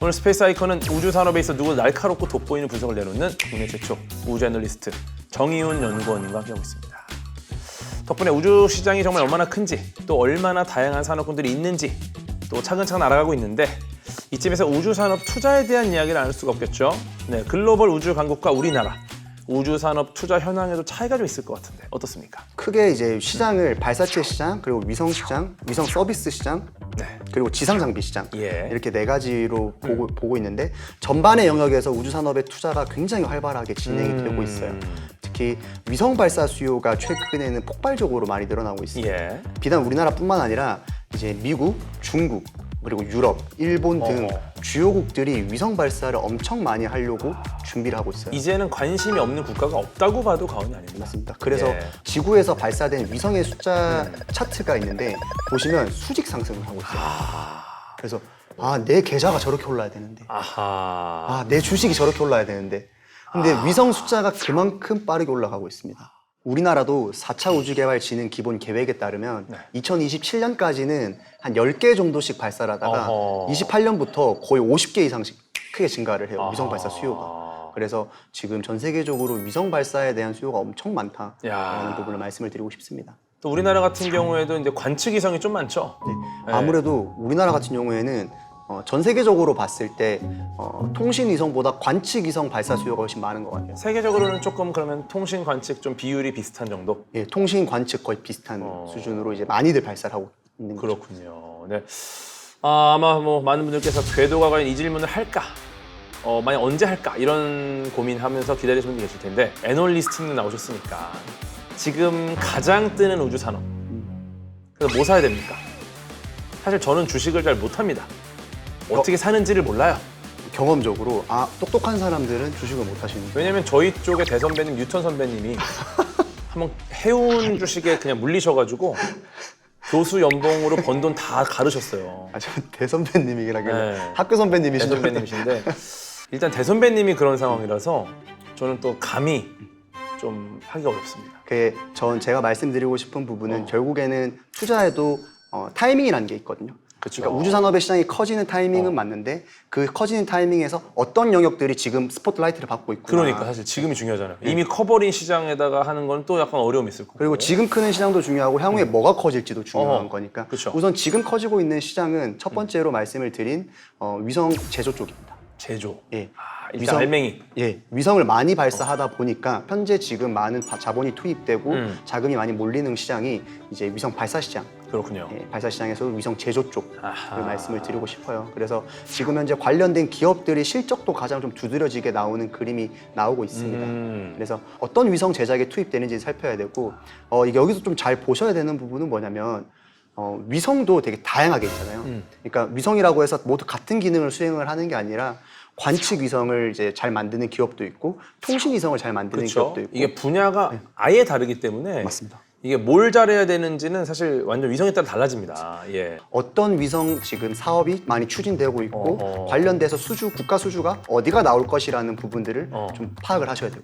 오늘 스페이스 아이콘은 우주 산업에 있어 누구 날카롭고 돋보이는 분석을 내놓는 국내 최초 우주 애널리스트 정의훈 연구원님과 함께하고 있습니다. 덕분에 우주 시장이 정말 얼마나 큰지, 또 얼마나 다양한 산업군들이 있는지 또 차근차근 알아가고 있는데, 이쯤에서 우주 산업 투자에 대한 이야기를 안 할 수가 없겠죠. 네, 글로벌 우주 강국과 우리나라 우주 산업 투자 현황에도 차이가 좀 있을 것 같은데 어떻습니까? 크게 이제 시장을 발사체 시장, 그리고 위성 시장, 위성 서비스 시장, 네. 그리고 지상 장비 시장, 예. 이렇게 네 가지로 보고 있는데, 전반의 영역에서 우주 산업의 투자가 굉장히 활발하게 진행이 되고 있어요. 특히 위성 발사 수요가 최근에는 폭발적으로 많이 늘어나고 있습니다. 예. 비단 우리나라뿐만 아니라 이제 미국, 중국, 그리고 유럽, 일본 등 주요국들이 위성 발사를 엄청 많이 하려고 준비를 하고 있어요. 이제는 관심이 없는 국가가 없다고 봐도 과언이 아닙니다. 맞습니다. 그래서 예. 지구에서 발사된 위성의 숫자 차트가 있는데, 보시면 수직 상승을 하고 있어요. 그래서 내 계좌가 저렇게 올라야 되는데, 아하. 내 주식이 저렇게 올라야 되는데, 근데 위성 숫자가 그만큼 빠르게 올라가고 있습니다. 우리나라도 4차 우주개발진흥 기본 계획에 따르면 2027년까지는 한 10개 정도씩 발사를 하다가 28년부터 거의 50개 이상씩 크게 증가를 해요. 위성 발사 수요가. 그래서 지금 전 세계적으로 위성 발사에 대한 수요가 엄청 많다라는 부분을 말씀을 드리고 싶습니다. 또 우리나라 같은 경우에도 이제 관측 위성이 좀 많죠. 네. 아무래도 우리나라 같은 경우에는 전 세계적으로 봤을 때 통신 위성보다 관측 위성 발사 수요가 훨씬 많은 것 같아요. 세계적으로는 조금 그러면 통신 관측 좀 비율이 비슷한 정도? 예, 통신 관측 거의 비슷한 수준으로 이제 많이들 발사를 하고 있는 거죠. 그렇군요. 네. 아마 뭐 많은 분들께서 궤도가 과연 이 질문을 할까? 만약 언제 할까? 이런 고민하면서 기다리시는 분들 계실 텐데, 애널리스트님 나오셨으니까 지금 가장 뜨는 우주 산업. 그래서 뭐 사야 됩니까? 사실 저는 주식을 잘 못합니다. 어떻게 사는지를 몰라요. 경험적으로 똑똑한 사람들은 주식을 못 하시는 거예요. 왜냐면 저희 쪽에 대선배님 뉴턴 선배님이 한번 해운 주식에 그냥 물리셔가지고 교수 연봉으로 번 돈 다 가르셨어요. 저 대선배님이긴 하길래 네. 학교 선배님이신 줄 대선배님이신데 일단 대선배님이 그런 상황이라서 저는 또 감히 좀 하기가 어렵습니다. 제가 말씀드리고 싶은 부분은 결국에는 투자에도 타이밍이라는 게 있거든요. 그러니까 우주 산업의 시장이 커지는 타이밍은 맞는데, 그 커지는 타이밍에서 어떤 영역들이 지금 스포트라이트를 받고 있구나. 그러니까 사실 지금이 중요하잖아요. 이미 커버린 시장에다가 하는 건 또 약간 어려움이 있을 거고. 그리고 지금 크는 시장도 중요하고 향후에 뭐가 커질지도 중요한 거니까. 그쵸. 우선 지금 커지고 있는 시장은 첫 번째로 말씀을 드린 위성 제조 쪽입니다. 제조. 예. 일단 알맹이. 예, 위성을 많이 발사하다 보니까 현재 지금 많은 자본이 투입되고 자금이 많이 몰리는 시장이 이제 위성 발사 시장. 그렇군요. 예, 발사 시장에서 위성 제조 쪽을 아하. 말씀을 드리고 싶어요. 그래서 지금 현재 관련된 기업들이 실적도 가장 좀 두드러지게 나오는 그림이 나오고 있습니다. 그래서 어떤 위성 제작에 투입되는지 살펴야 되고, 이게 여기서 좀 잘 보셔야 되는 부분은 뭐냐면, 위성도 되게 다양하게 있잖아요. 그러니까 위성이라고 해서 모두 같은 기능을 수행을 하는 게 아니라, 관측 위성을 이제 잘 만드는 기업도 있고, 통신 위성을 잘 만드는 그렇죠. 기업도 있고. 이게 분야가 아예 다르기 때문에 맞습니다. 이게 뭘 잘해야 되는지는 사실 완전 위성에 따라 달라집니다. 예. 어떤 위성 지금 사업이 많이 추진되고 있고, 관련돼서 국가 수주가 어디가 나올 것이라는 부분들을 좀 파악을 하셔야 되고,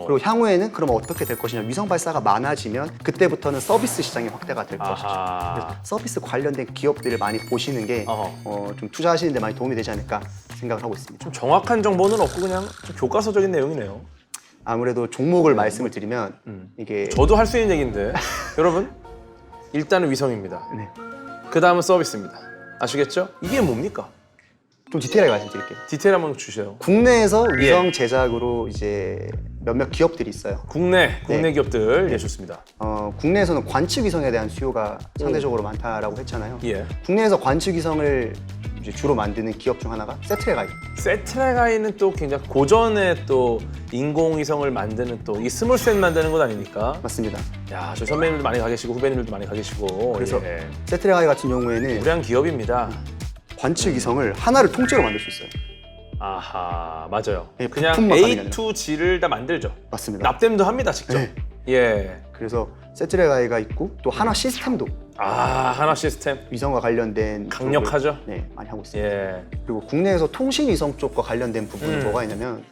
그리고 향후에는 그럼 어떻게 될 것이냐, 위성 발사가 많아지면 그때부터는 서비스 시장이 확대가 될 것이죠. 그래서 서비스 관련된 기업들을 많이 보시는 게 좀 투자하시는 데 많이 도움이 되지 않을까 생각을 하고 있습니다. 좀 정확한 정보는 없고 그냥 좀 교과서적인 내용이네요. 아무래도 종목을 말씀을 드리면 이게 저도 할 수 있는 얘기인데 여러분, 일단은 위성입니다. 네. 그 다음은 서비스입니다. 아시겠죠? 이게 뭡니까? 좀 디테일하게 말씀드릴게요. 디테일 한번 주세요. 국내에서 위성 제작으로 이제 몇몇 기업들이 있어요. 국내 네. 기업들. 예, 좋습니다. 국내에서는 관측 위성에 대한 수요가 상대적으로 많다라고 했잖아요. 예. 국내에서 관측 위성을 이제 주로 만드는 기업 중 하나가 세트레가이. 세트레가이는 또 굉장히 고전의 또 인공위성을 만드는 또 이 스몰셋 만드는 것 아닙니까? 맞습니다. 야, 저희 선배님들도 많이 가 계시고 후배님들도 많이 가 계시고. 그래서 예. 세트레가이 같은 경우에는 우량한 기업입니다. 관측 위성을 하나를 통째로 만들 수 있어요. 아하, 맞아요. 예, 그냥 부품만 A 가는 게 아니라. to G를 다 만들죠. 맞습니다. 납땜도 합니다, 직접. 네. 예. 그래서 세트레가이가 있고, 또 하나 시스템도 하나 시스템. 위성과 관련된 강력하죠? 쪽을, 네, 많이 하고 있습니다. 예. 그리고 국내에서 통신 위성 쪽과 관련된 부분은 뭐가 있냐면,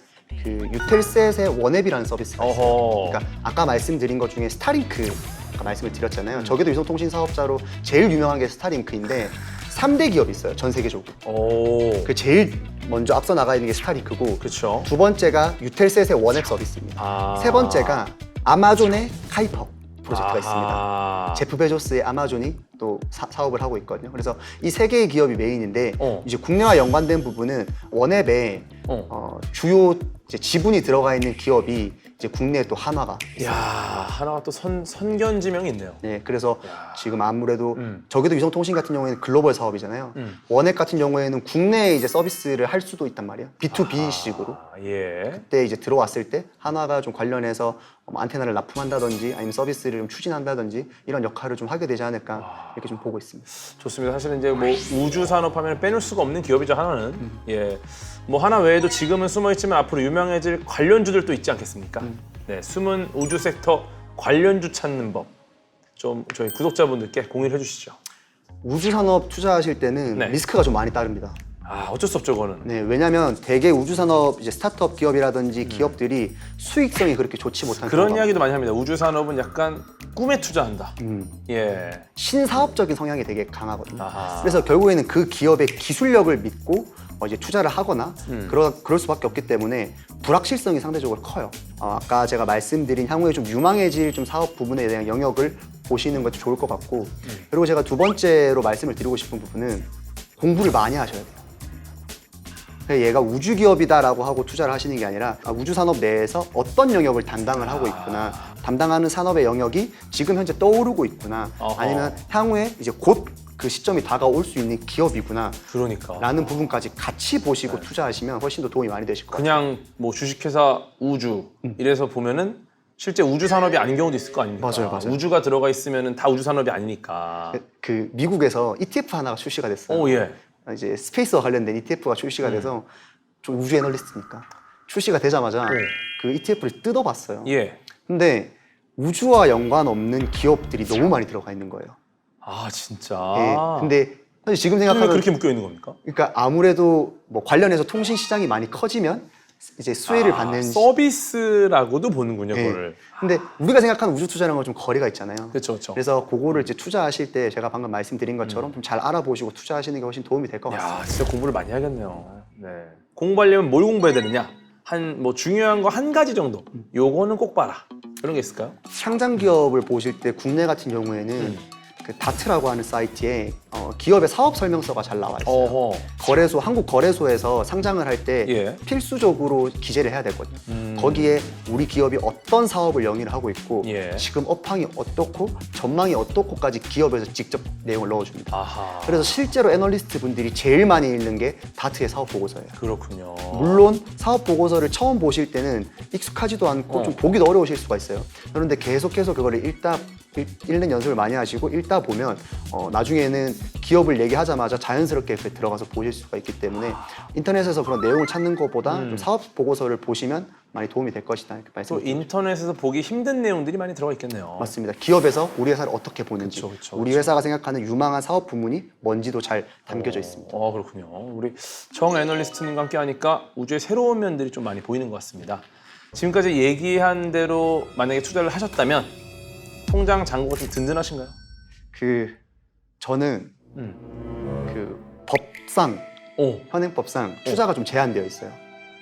그 유텔셋의 원앱이라는 서비스가 있어요. 어허. 그러니까 아까 말씀드린 것 중에 스타링크 아까 말씀을 드렸잖아요. 저기도 위성통신 사업자로 제일 유명한 게 스타링크인데, 3대 기업이 있어요. 전 세계적으로. 오. 그 제일 먼저 앞서 나가 있는 게 스타리크고 그렇죠. 두 번째가 유텔셋의 원앱 서비스입니다. 아. 세 번째가 아마존의 카이퍼 프로젝트가 아하. 있습니다. 제프 베조스의 아마존이 또 사업을 하고 있거든요. 그래서 이 세 개의 기업이 메인인데 이제 국내와 연관된 부분은 원앱에 주요 이제 지분이 들어가 있는 기업이 이제 국내에 또 하나가 있어요. 야, 하나가 또 선견지명이 있네요. 네, 그래서 야. 지금 아무래도 저기도 위성통신 같은 경우에는 글로벌 사업이잖아요. 원앱 같은 경우에는 국내에 이제 서비스를 할 수도 있단 말이에요. B2B 식으로. 아, 예. 그때 이제 들어왔을 때 하나가 좀 관련해서 안테나를 납품한다든지 아니면 서비스를 좀 추진한다든지 이런 역할을 좀 하게 되지 않을까 이렇게 좀 보고 있습니다. 좋습니다. 사실은 이제 뭐 우주 산업하면 빼놓을 수가 없는 기업이죠, 하나는. 예. 뭐 하나 외에도 지금은 숨어 있지만 앞으로 유명해질 관련주들도 있지 않겠습니까? 네, 숨은 우주 섹터 관련주 찾는 법. 좀 저희 구독자분들께 공유를 해주시죠. 우주 산업 투자하실 때는 네. 리스크가 좀 많이 따릅니다. 아, 어쩔 수 없죠, 그거는. 네, 왜냐하면 대개 우주 산업 이제 스타트업 기업이라든지 기업들이 수익성이 그렇게 좋지 못한 그런 경우가 이야기도 많이 합니다. 우주 산업은 약간 꿈에 투자한다. 예. 신사업적인 성향이 되게 강하거든요. 아하. 그래서 결국에는 그 기업의 기술력을 믿고 이제 투자를 하거나 그럴 수밖에 없기 때문에 불확실성이 상대적으로 커요. 아까 제가 말씀드린 향후에 좀 유망해질 좀 사업 부분에 대한 영역을 보시는 것도 좋을 것 같고 그리고 제가 두 번째로 말씀을 드리고 싶은 부분은 공부를 많이 하셔야 돼요. 얘가 우주 기업이다라고 하고 투자를 하시는 게 아니라 우주 산업 내에서 어떤 영역을 담당을 하고 있구나, 담당하는 산업의 영역이 지금 현재 떠오르고 있구나, 어허. 아니면 향후에 이제 곧 그 시점이 다가올 수 있는 기업이구나 그러니까. 라는 부분까지 같이 보시고 투자하시면 훨씬 더 도움이 많이 되실 것 같아요. 그냥 뭐 주식회사 우주 이래서 보면은 실제 우주 산업이 아닌 경우도 있을 거 아닙니까? 맞아요, 맞아요. 우주가 들어가 있으면은 다 우주 산업이 아니니까. 그 미국에서 ETF 하나가 출시가 됐어요. 오, 예. 이제 스페이스와 관련된 ETF가 출시가 돼서 좀 우주 애널리스트니까 출시가 되자마자 그 ETF를 뜯어봤어요. 예. 근데 우주와 연관 없는 기업들이 너무 많이 들어가 있는 거예요. 아, 진짜. 예. 근데 사실 지금 왜 생각하면 그렇게 묶여 있는 겁니까? 그러니까 아무래도 뭐 관련해서 통신 시장이 많이 커지면 이제 수혜를 받는 서비스라고도 보는군요, 예. 그거를. 근데 우리가 생각하는 우주 투자라는 건 좀 거리가 있잖아요. 그렇죠, 그렇죠. 그래서 그거를 이제 투자하실 때 제가 방금 말씀드린 것처럼 좀 잘 알아보시고 투자하시는 게 훨씬 도움이 될 것 같습니다. 야, 진짜 공부를 많이 해야겠네요. 네. 공부하려면 뭘 공부해야 되느냐? 한 뭐 중요한 거 한 가지 정도. 요거는 꼭 봐라. 그런 게 있을까요? 상장 기업을 보실 때 국내 같은 경우에는 그 다트라고 하는 사이트에 기업의 사업 설명서가 잘 나와 있어요. 어허. 거래소, 한국 거래소에서 상장을 할 때 예. 필수적으로 기재를 해야 되거든요. 거기에 우리 기업이 어떤 사업을 영위를 하고 있고 예. 지금 업황이 어떻고 전망이 어떻고까지 기업에서 직접 내용을 넣어줍니다. 아하. 그래서 실제로 애널리스트 분들이 제일 많이 읽는 게 다트의 사업 보고서예요. 그렇군요. 물론 사업 보고서를 처음 보실 때는 익숙하지도 않고 좀 보기도 어려우실 수가 있어요. 그런데 계속해서 그거를 읽는 연습을 많이 하시고 읽다 보면 나중에는 기업을 얘기하자마자 자연스럽게 들어가서 보실 수가 있기 때문에 인터넷에서 그런 내용을 찾는 것보다 좀 사업 보고서를 보시면 많이 도움이 될 것이다 이렇게 또 말씀드립니다. 인터넷에서 보기 힘든 내용들이 많이 들어가 있겠네요. 맞습니다. 기업에서 우리 회사를 어떻게 보는지, 그쵸, 우리 회사가 생각하는 유망한 사업 부문이 뭔지도 잘 담겨져 있습니다. 그렇군요. 우리 정 애널리스트님과 함께 하니까 우주의 새로운 면들이 좀 많이 보이는 것 같습니다. 지금까지 얘기한 대로 만약에 투자를 하셨다면 통장 잔고가 좀 든든하신가요? 저는 그 법상 오, 현행법상 투자가 좀 제한되어 있어요.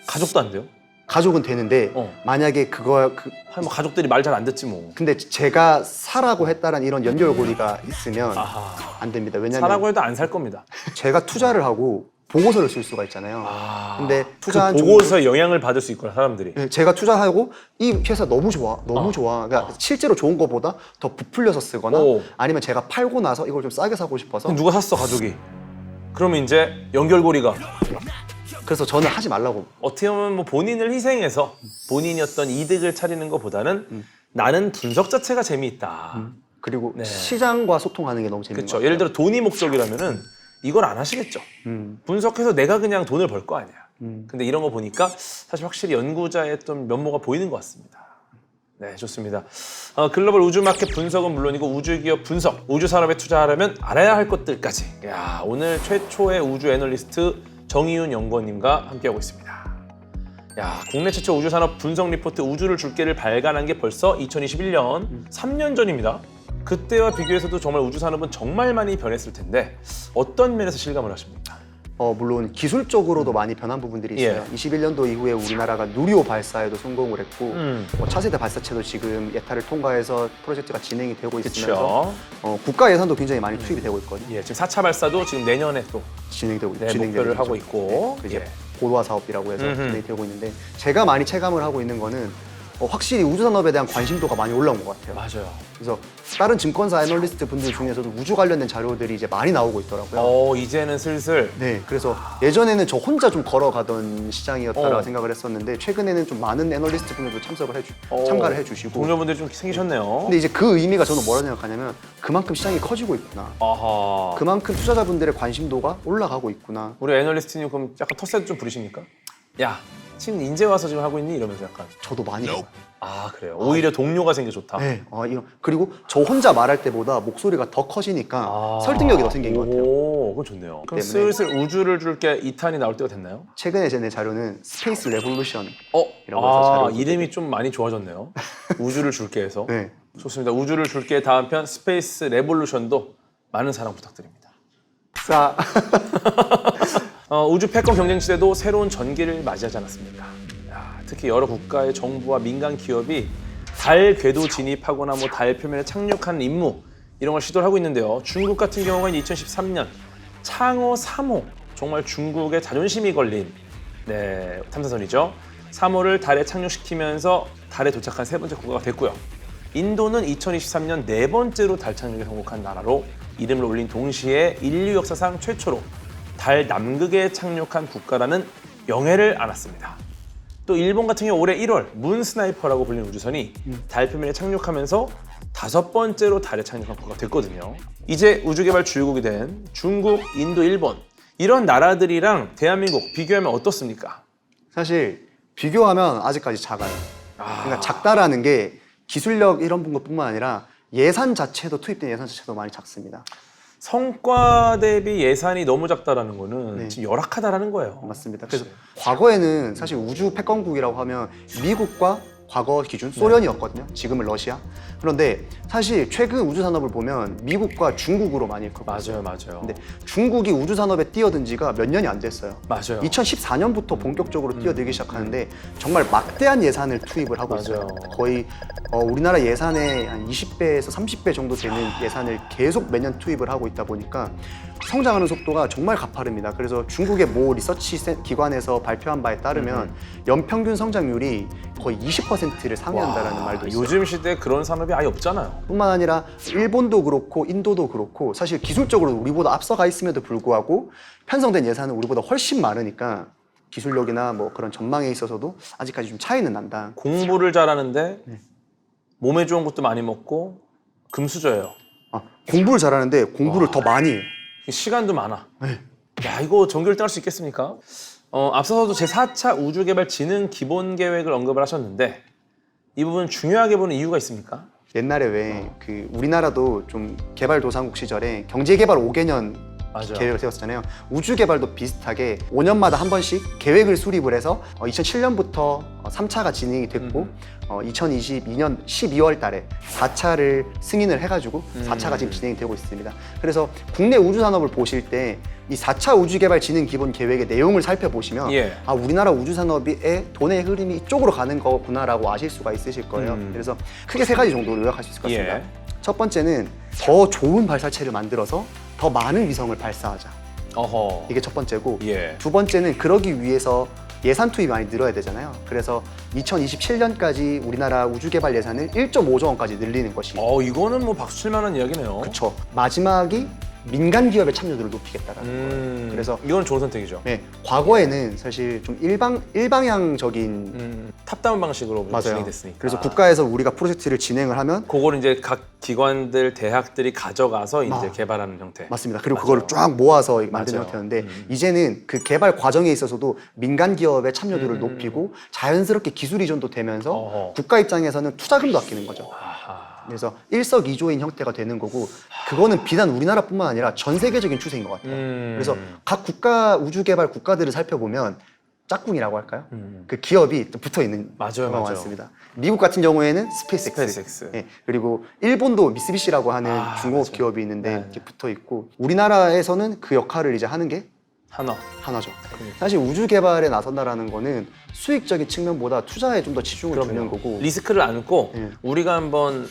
가족도 안 돼요? 가족은 되는데 만약에 뭐 가족들이 말 잘 안 듣지 뭐. 근데 제가 사라고 했다는 이런 연결고리가 있으면 아하. 안 됩니다. 왜냐면 사라고 해도 안 살 겁니다. 제가 투자를 하고 보고서를 쓸 수가 있잖아요. 근데 투자한 그 보고서에 영향을 받을 수 있구나 사람들이. 제가 투자하고 이 회사 너무 좋아, 너무 좋아. 그러니까 실제로 좋은 것보다 더 부풀려서 쓰거나 아니면 제가 팔고 나서 이걸 좀 싸게 사고 싶어서 누가 샀어 가족이? 그러면 이제 연결고리가 그래서 저는 하지 말라고. 어떻게 보면 뭐 본인을 희생해서 본인이 어떤 이득을 차리는 것보다는 나는 분석 자체가 재미있다. 그리고 네. 시장과 소통하는 게 너무 재밌는 것 그렇죠. 같아요. 예를 들어 돈이 목적이라면은 이걸 안 하시겠죠. 분석해서 내가 그냥 돈을 벌 거 아니야. 근데 이런 거 보니까 사실 확실히 연구자의 어떤 면모가 보이는 것 같습니다. 네, 좋습니다. 글로벌 우주 마켓 분석은 물론이고 우주 기업 분석, 우주 산업에 투자하려면 알아야 할 것들까지. 야, 오늘 최초의 우주 애널리스트 정의윤 연구원님과 함께하고 있습니다. 야, 국내 최초 우주 산업 분석 리포트 우주를 줄게를 발간한 게 벌써 2021년 3년 전입니다. 그때와 비교해서도 정말 우주 산업은 정말 많이 변했을 텐데 어떤 면에서 실감을 하십니까? 물론 기술적으로도 많이 변한 부분들이 있어요. 예. 21년도 이후에 우리나라가 누리호 발사에도 성공을 했고 차세대 발사체도 지금 예타를 통과해서 프로젝트가 진행이 되고 있으면서 국가 예산도 굉장히 많이 투입이 되고 있거든요. 예, 지금 4차 발사도 지금 내년에 또 진행되고 목표를 하고 있고 네, 이제 예. 고도화 사업이라고 해서 진행이 되고 있는데 제가 많이 체감을 하고 있는 거는 확실히 우주 산업에 대한 관심도가 많이 올라온 것 같아요. 맞아요. 그래서 다른 증권사 애널리스트 분들 중에서도 우주 관련된 자료들이 이제 많이 나오고 있더라고요. 이제는 슬슬 네, 그래서 예전에는 저 혼자 좀 걸어가던 시장이었다라 어. 생각을 했었는데 최근에는 좀 많은 애널리스트 분들도 참가를 해주시고. 동료분들이 좀 생기셨네요. 근데 이제 그 의미가 저는 뭐라 생각하냐면 그만큼 시장이 커지고 있구나. 아하. 그만큼 투자자분들의 관심도가 올라가고 있구나. 우리 애널리스트님 그럼 약간 텃세도 좀 부리십니까? 야, 지금 인제 와서 지금 하고 있니? 이러면서 약간. 저도 많이 해요. 아, 그래요. 오히려 동료가 생겨 좋다. 네, 그리고 저 혼자 말할 때보다 목소리가 더 커지니까 설득력이 더 생긴 것 같아요. 오, 그건 좋네요. 그럼 때문에. 슬슬 우주를 줄게 2탄이 나올 때가 됐나요? 최근에 제 자료는 스페이스 레볼루션. 이라고 아, 해서 자료를 이름이 좀 많이 좋아졌네요. 우주를 줄게 해서. 네. 좋습니다. 우주를 줄게 다음 편 스페이스 레볼루션도 많은 사랑 부탁드립니다. 싸. 우주 패권 경쟁 시대도 새로운 전기를 맞이하지 않았습니까? 특히 여러 국가의 정부와 민간 기업이 달 궤도 진입하거나 뭐 달 표면에 착륙하는 임무 이런 걸 시도를 하고 있는데요. 중국 같은 경우가 2013년 창어 3호 정말 중국의 자존심이 걸린 탐사선이죠. 3호를 달에 착륙시키면서 달에 도착한 세 번째 국가가 됐고요. 인도는 2023년 네 번째로 달 착륙에 성공한 나라로 이름을 올린 동시에 인류 역사상 최초로 달 남극에 착륙한 국가라는 영예를 안았습니다. 또 일본 같은 경우 올해 1월 문 스나이퍼라고 불리는 우주선이 달 표면에 착륙하면서 5번째로 달에 착륙한 국가가 됐거든요. 이제 우주 개발 주요국이 된 중국, 인도, 일본 이런 나라들이랑 대한민국 비교하면 어떻습니까? 사실 비교하면 아직까지 작아요. 그러니까 작다라는 게 기술력 이런 것뿐만 아니라 예산 자체도 투입된 예산 자체도 많이 작습니다. 성과 대비 예산이 너무 작다라는 거는 네. 지금 열악하다라는 거예요. 맞습니다. 그래서 과거에는 사실 우주 패권국이라고 하면 미국과 과거 기준 소련이었거든요. 지금은 러시아. 그런데 사실 최근 우주 산업을 보면 미국과 중국으로 많이 크고 맞아요. 근데 중국이 우주 산업에 뛰어든 지가 몇 년이 안 됐어요. 맞아요. 2014년부터 본격적으로 뛰어들기 시작하는데 정말 막대한 예산을 투입을 하고 있어요. 거의 우리나라 예산의 한 20배에서 30배 정도 되는 예산을 계속 매년 투입을 하고 있다 보니까 성장하는 속도가 정말 가파릅니다. 그래서 중국의 모 리서치 기관에서 발표한 바에 따르면 연평균 성장률이 거의 20%를 상회한다라는 말도 있어요. 요즘 시대에 그런 산업이 아예 없잖아요. 뿐만 아니라 일본도 그렇고 인도도 그렇고 사실 기술적으로 우리보다 앞서가 있음에도 불구하고 편성된 예산은 우리보다 훨씬 많으니까 기술력이나 뭐 그런 전망에 있어서도 아직까지 좀 차이는 난다. 공부를 잘하는데 몸에 좋은 것도 많이 먹고 금수저예요. 공부를 잘하는데 공부를 더 많이 해요. 시간도 많아. 네. 야, 이거 전교 1등 할 수 있겠습니까? 앞서서도 제4차 우주개발진흥 기본계획을 언급을 하셨는데 이 부분 중요하게 보는 이유가 있습니까? 옛날에 왜 그 우리나라도 좀 개발도상국 시절에 경제개발 5개년 맞아. 계획을 세웠잖아요. 우주 개발도 비슷하게 5년마다 한 번씩 계획을 수립을 해서 2007년부터 3차가 진행이 됐고 2022년 12월 달에 4차를 승인을 해가지고 4차가 지금 진행이 되고 있습니다. 그래서 국내 우주 산업을 보실 때 이 4차 우주개발진흥 기본 계획의 내용을 살펴보시면 우리나라 우주 산업의 돈의 흐름이 이쪽으로 가는 거구나라고 아실 수가 있으실 거예요. 그래서 크게 세 가지 정도로 요약할 수 있을 것 같습니다. 첫 번째는 더 좋은 발사체를 만들어서 더 많은 위성을 발사하자. 이게 첫 번째고 두 번째는 그러기 위해서 예산 투입이 많이 늘어야 되잖아요. 그래서 2027년까지 우리나라 우주개발 예산을 1.5조 원까지 늘리는 것이 이거는 뭐 박수 칠 만한 이야기네요. 그렇죠. 마지막이 민간 기업의 참여도를 높이겠다라는 거예요. 그래서 이건 좋은 선택이죠. 과거에는 사실 좀 일방향적인 탑다운 방식으로 진행이 됐으니까. 그래서 국가에서 우리가 프로젝트를 진행을 하면 그거를 이제 각 기관들, 대학들이 가져가서 이제 개발하는 형태. 맞습니다. 그리고 그걸 쫙 모아서 만드는 형태였는데 이제는 그 개발 과정에 있어서도 민간 기업의 참여도를 높이고 자연스럽게 기술 이전도 되면서 국가 입장에서는 투자금도 아끼는 거죠. 그래서 일석이조인 형태가 되는 거고 그거는 비단 우리나라뿐만 아니라 전 세계적인 추세인 것 같아요. 그래서 각 국가 우주개발 국가들을 살펴보면 짝꿍이라고 할까요? 그 기업이 또 붙어 있는 맞아요, 경우가 맞아요. 많습니다. 미국 같은 경우에는 스페이스X, 스페이스X. 예, 그리고 일본도 미쓰비시라고 하는 중공업 맞아요. 기업이 있는데 네. 이렇게 붙어 있고 우리나라에서는 그 역할을 이제 하는 게 하나. 하나죠. 그러니까. 사실 우주 개발에 나선다라는 거는 수익적인 측면보다 투자에 좀 더 치중을 두는 그럼요. 거고 리스크를 안고 예. 우리가 한번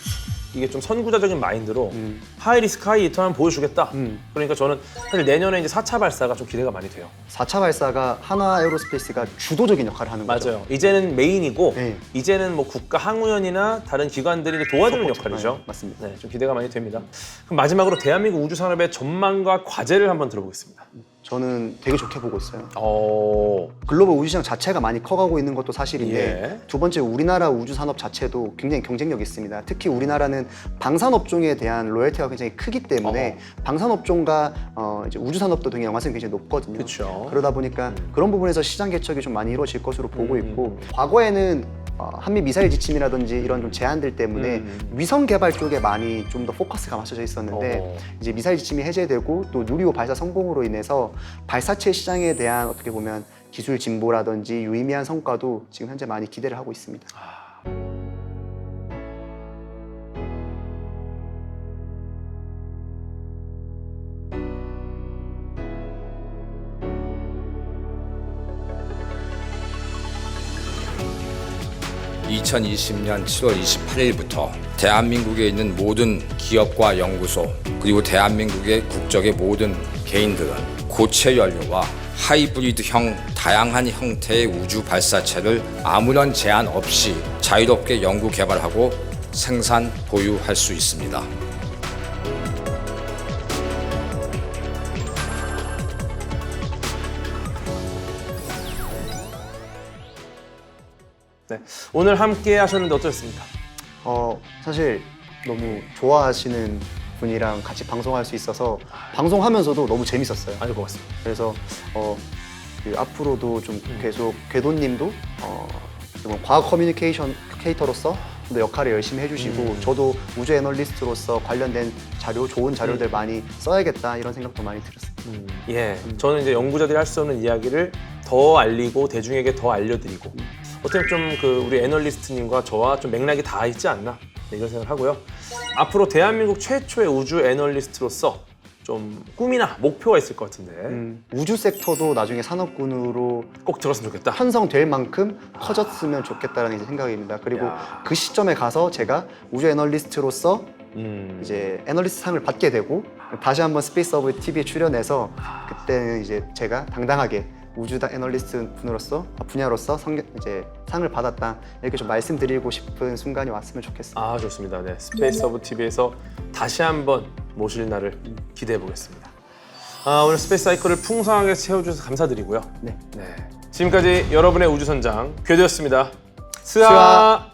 이게 좀 선구자적인 마인드로 하이 리스크 하이 리턴 한번 보여주겠다. 그러니까 저는 사실 내년에 이제 4차 발사가 좀 기대가 많이 돼요. 4차 발사가 한화 에어로스페이스가 주도적인 역할을 하는 거죠. 맞아요. 이제는 메인이고 네. 이제는 뭐 국가 항우연이나 다른 기관들이 이제 도와주는 서포트. 역할이죠. 네, 맞습니다. 네, 좀 기대가 많이 됩니다. 그럼 마지막으로 대한민국 우주 산업의 전망과 과제를 한번 들어보겠습니다. 저는 되게 좋게 보고 있어요. 어, 글로벌 우주시장 자체가 많이 커가고 있는 것도 사실인데 예. 두 번째 우리나라 우주 산업 자체도 굉장히 경쟁력이 있습니다. 특히 우리나라는 방산업종에 대한 로열티가 굉장히 크기 때문에 방산업종과 이제 우주 산업도 굉장히 연관성이 굉장히 높거든요. 그쵸. 그러다 보니까 그런 부분에서 시장 개척이 좀 많이 이루어질 것으로 보고 있고 과거에는 한미 미사일 지침이라든지 이런 좀 제한들 때문에 위성 개발 쪽에 많이 좀 더 포커스가 맞춰져 있었는데 이제 미사일 지침이 해제되고 또 누리호 발사 성공으로 인해서 발사체 시장에 대한 어떻게 보면 기술 진보라든지 유의미한 성과도 지금 현재 많이 기대를 하고 있습니다. 2020년 7월 28일부터 대한민국에 있는 모든 기업과 연구소 그리고 대한민국의 국적의 모든 개인들은 고체 연료와 하이브리드형 다양한 형태의 우주 발사체를 아무런 제한 없이 자유롭게 연구 개발하고 생산 보유할 수 있습니다. 네. 오늘 함께 하셨는데 어떠셨습니까? 사실 너무 좋아하시는 분이랑 같이 방송할 수 있어서 방송하면서도 너무 재밌었어요. 아주 고맙습니다. 그래서 그 앞으로도 좀 계속 궤도님도 과학 커뮤니케이터로서 좀 더 역할을 열심히 해주시고 저도 우주 애널리스트로서 관련된 자료, 좋은 자료들 많이 써야겠다 이런 생각도 많이 들었습니다. 예, 저는 이제 연구자들이 할 수 없는 이야기를 더 알리고 대중에게 더 알려드리고 어떻게 좀 그 우리 애널리스트님과 저와 좀 맥락이 다 있지 않나 네, 이런 생각을 하고요. 앞으로 대한민국 최초의 우주 애널리스트로서 좀 꿈이나 목표가 있을 것 같은데 우주 섹터도 나중에 산업군으로 꼭 들었으면 좋겠다. 편성될 만큼 커졌으면 좋겠다는 이제 생각입니다. 그리고 야. 그 시점에 가서 제가 우주 애널리스트로서 이제 애널리스트 상을 받게 되고 다시 한번 스페이스 어브 TV에 출연해서 그때는 이제 제가 당당하게 우주 애널리스트 분야로서 이제 상을 받았다 이렇게 좀 말씀드리고 싶은 순간이 왔으면 좋겠습니다. 아 좋습니다. 네, 스페이스 오브 TV에서 다시 한번 모실 날을 기대해 보겠습니다. 오늘 스페이스 사이클을 풍성하게 채워주셔서 감사드리고요. 네. 네, 지금까지 여러분의 우주선장 궤도였습니다. 스아.